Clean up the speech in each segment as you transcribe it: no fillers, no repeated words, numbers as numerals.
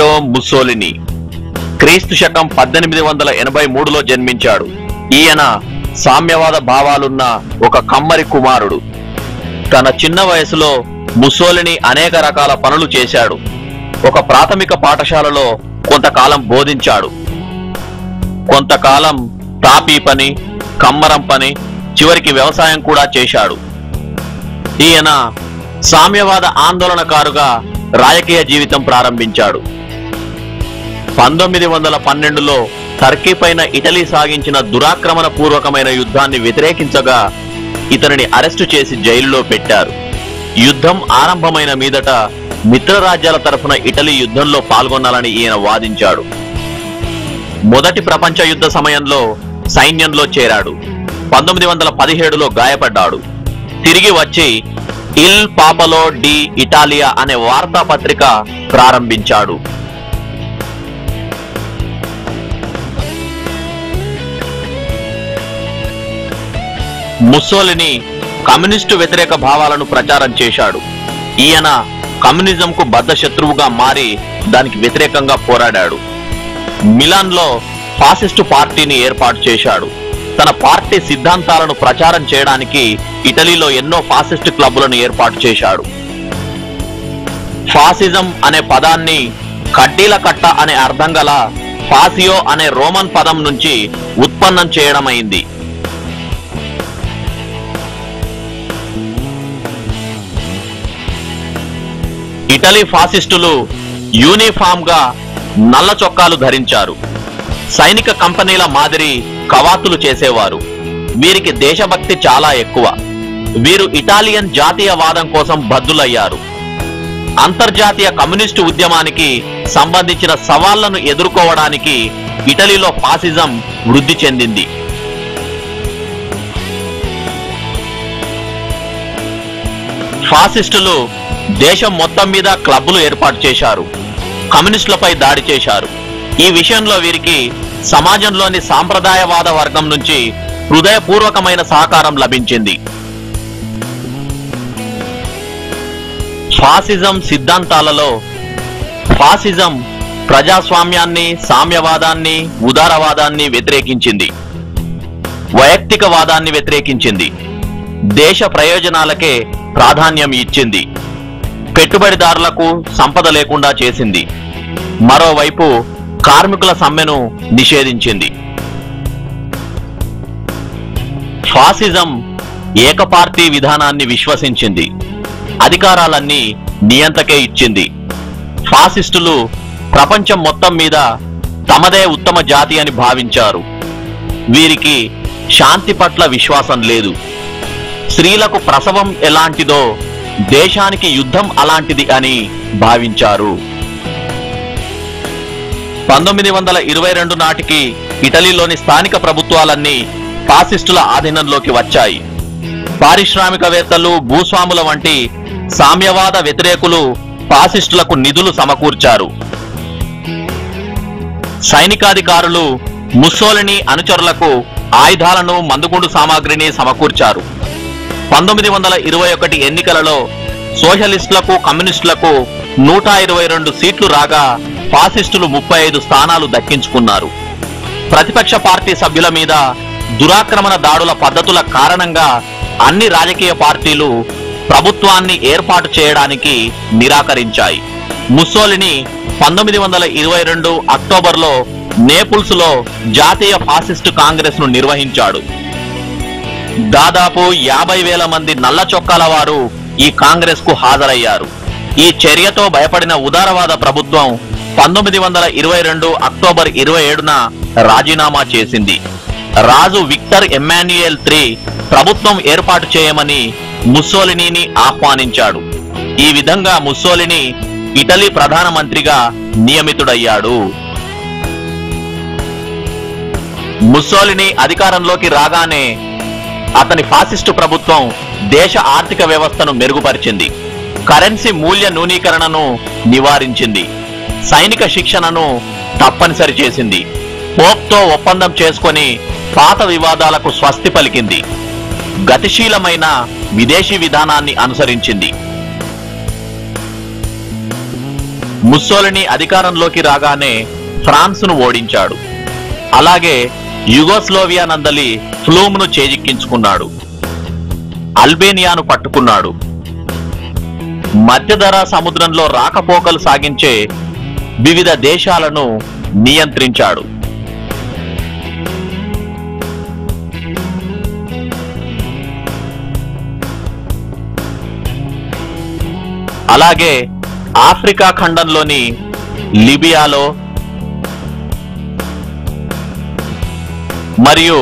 Benito Mussolini క్రీస్తు శకం 1883లో జన్మించాడు. ఈయన సామ్యవాద భావాలున్న ఒక కమ్మరి కుమారుడు. తన చిన్న వయసులో ముస్సోలిని అనేక రకాల పనులు చేశాడు. ఒక ప్రాథమిక పాఠశాలలో కొంతకాలం బోధించాడు. కొంతకాలం తాపీ పని, కమ్మరం పని, చివరికి వ్యవసాయం కూడా చేశాడు. ఈయన సామ్యవాద ఆందోళనకారుగా రాజకీయ జీవితం ప్రారంభించాడు. 1912లో టర్కీ పైన ఇటలీ సాగించిన దురాక్రమణ పూర్వకమైన యుద్ధాన్ని వ్యతిరేకించగా ఇతనిని అరెస్టు చేసి జైలులో పెట్టారు. యుద్ధం ఆరంభమైన మీదట మిత్రరాజ్యాల తరఫున ఇటలీ యుద్ధంలో పాల్గొనాలని ఈయన వాదించాడు. మొదటి ప్రపంచ యుద్ధ సమయంలో సైన్యంలో చేరాడు. 1917లో గాయపడ్డాడు. తిరిగి వచ్చి ఇల్ పాపలో డి ఇటాలియా అనే వార్తాపత్రిక ప్రారంభించాడు. ముస్సోలిని కమ్యూనిస్టు వ్యతిరేక భావాలను ప్రచారం చేశాడు. ఈయన కమ్యూనిజంకు బద్ధ శత్రువుగా మారి దానికి వ్యతిరేకంగా పోరాడాడు. మిలాన్లో ఫాసిస్టు పార్టీని ఏర్పాటు చేశాడు. తన పార్టీ సిద్ధాంతాలను ప్రచారం చేయడానికి ఇటలీలో ఎన్నో ఫాసిస్టు క్లబ్బులను ఏర్పాటు చేశాడు. ఫాసిజం అనే పదాన్ని కడ్డీల కట్ట అనే అర్థం గల ఫాసియో అనే రోమన్ పదం నుంచి ఉత్పన్నం చేయడమైంది. ఇటలీ ఫాసిస్టులు యూనిఫామ్ గా నల్ల చొక్కాలు ధరించారు. సైనిక కంపెనీల మాదిరి కవాతులు చేసేవారు. వీరికి దేశభక్తి చాలా ఎక్కువ. వీరు ఇటాలియన్ జాతీయవాదం కోసం బద్దులయ్యారు. అంతర్జాతీయ కమ్యూనిస్టు ఉద్యమానికి సంబంధించిన సవాళ్లను ఎదుర్కోవడానికి ఇటలీలో ఫాసిజం వృద్ధి చెందింది. ఫాసిస్టులు దేశం మొత్తం మీద క్లబ్బులు ఏర్పాటు చేశారు. కమ్యూనిస్టులపై దాడి చేశారు. ఈ విషయంలో వీరికి సమాజంలోని సాంప్రదాయవాద వర్గం నుంచి హృదయపూర్వకమైన సహకారం లభించింది. ఫాసిజం సిద్ధాంతాలలో ఫాసిజం ప్రజాస్వామ్యాన్ని, సామ్యవాదాన్ని, ఉదారవాదాన్ని వ్యతిరేకించింది. వైయక్తికవాదాన్ని వ్యతిరేకించింది. దేశ ప్రయోజనాలకే ప్రాధాన్యం ఇచ్చింది. పెట్టుబడిదారులకు సంపద లేకుండా చేసింది. మరోవైపు కార్మికుల సమ్మెను నిషేధించింది. ఫాసిజం ఏకపార్టీ విధానాన్ని విశ్వసించింది. అధికారాలన్నీ నియంతకే ఇచ్చింది. ఫాసిస్టులు ప్రపంచం మొత్తం మీద తమదే ఉత్తమ జాతి అని భావించారు. వీరికి శాంతి పట్ల విశ్వాసం లేదు. స్త్రీలకు ప్రసవం ఎలాంటిదో దేశానికి యుద్ధం అలాంటిది అని భావించారు. 1922 నాటికి ఇటలీలోని స్థానిక ప్రభుత్వాలన్నీ ఫాసిస్టుల ఆధీనంలోకి వచ్చాయి. పారిశ్రామికవేత్తలు, భూస్వాముల వంటి సామ్యవాద వ్యతిరేకులు ఫాసిస్టులకు నిధులు సమకూర్చారు. సైనికాధికారులు ముస్సోలిని అనుచరులకు ఆయుధాలను, మందుగుండు సామాగ్రిని సమకూర్చారు. 1921 ఎన్నికలలో సోషలిస్టులకు, కమ్యూనిస్టులకు 122 సీట్లు రాగా ఫాసిస్టులు 35 స్థానాలు దక్కించుకున్నారు. ప్రతిపక్ష పార్టీ సభ్యుల మీద దురాక్రమణ దాడుల పద్ధతుల కారణంగా అన్ని రాజకీయ పార్టీలు ప్రభుత్వాన్ని ఏర్పాటు చేయడానికి నిరాకరించాయి. ముస్సోలిని 1922 అక్టోబర్లో నేపుల్స్ లో జాతీయ ఫాసిస్టు కాంగ్రెస్ ను నిర్వహించాడు. దాదాపు 50,000 మంది నల్ల చొక్కాల వారు ఈ కాంగ్రెస్ కు హాజరయ్యారు. ఈ చర్యతో భయపడిన ఉదారవాద ప్రభుత్వం 1922 అక్టోబర్ 27న రాజీనామా చేసింది. రాజు విక్టర్ ఎమ్మాన్యుయల్ III ప్రభుత్వం ఏర్పాటు చేయమని ముస్సోలినీని ఆహ్వానించాడు. ఈ విధంగా ముస్సోలిని ఇటలీ ప్రధానమంత్రిగా నియమితుడయ్యాడు. ముస్సోలిని అధికారంలోకి రాగానే అతని ఫాసిస్టు ప్రభుత్వం దేశ ఆర్థిక వ్యవస్థను మెరుగుపరిచింది. కరెన్సీ మూల్య న్యూనీకరణను నివారించింది. సైనిక శిక్షణను తప్పనిసరి చేసింది. పోప్తో ఒప్పందం చేసుకొని పాత వివాదాలకు స్వస్తి పలికింది. గతిశీలమైన విదేశీ విధానాన్ని అనుసరించింది. ముస్సోలిని అధికారంలోకి రాగానే ఫ్రాన్స్ను ఓడించాడు. అలాగే యుగోస్లోవియా నందలి ఫ్లూమ్ను చేజిక్కించుకున్నాడు. అల్బేనియాను పట్టుకున్నాడు. మధ్యధరా సముద్రంలో రాకపోకలు సాగించే వివిధ దేశాలను నియంత్రించాడు. అలాగే ఆఫ్రికా ఖండంలోని లిబియాలో మరియు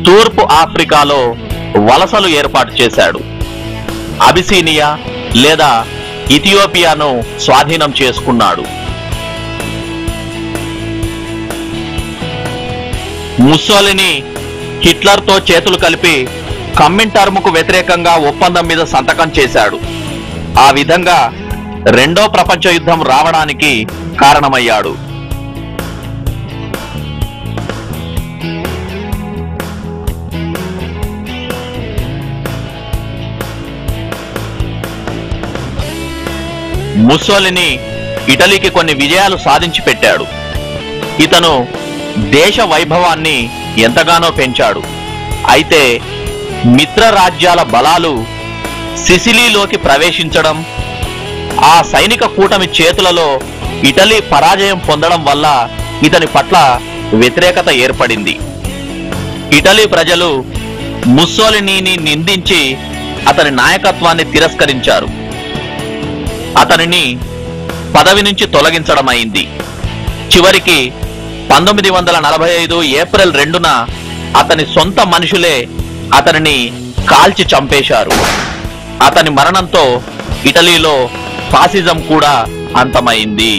తూర్పు ఆఫ్రికాలో వలసలు ఏర్పాటు చేశాడు. అబిసీనియా లేదా ఇథియోపియాను స్వాధీనం చేసుకున్నాడు. ముస్సోలిని హిట్లర్తో చేతులు కలిపి కమ్మింటర్ముకు వ్యతిరేకంగా ఒప్పందం మీద సంతకం చేశాడు. ఆ విధంగా రెండో ప్రపంచ యుద్ధం రావడానికి కారణమయ్యాడు. ముస్సోలిని ఇటలీకి కొన్ని విజయాలు సాధించి పెట్టాడు. ఇతను దేశ వైభవాన్ని ఎంతగానో పెంచాడు. అయితే మిత్ర రాజ్యాల బలాలు సిసిలీలోకి ప్రవేశించడం, ఆ సైనిక కూటమి చేతులలో ఇటలీ పరాజయం పొందడం వల్ల ఇతని పట్ల వ్యతిరేకత ఏర్పడింది. ఇటలీ ప్రజలు ముస్సోలినీని నిందించి అతని నాయకత్వాన్ని తిరస్కరించారు. అతనిని పదవి నుంచి తొలగించడం అయింది. చివరికి 1945 ఏప్రిల్ 2న అతని సొంత మనుషులే అతనిని కాల్చి చంపేశారు. అతని మరణంతో ఇటలీలో ఫాసిజం కూడా అంతమైంది.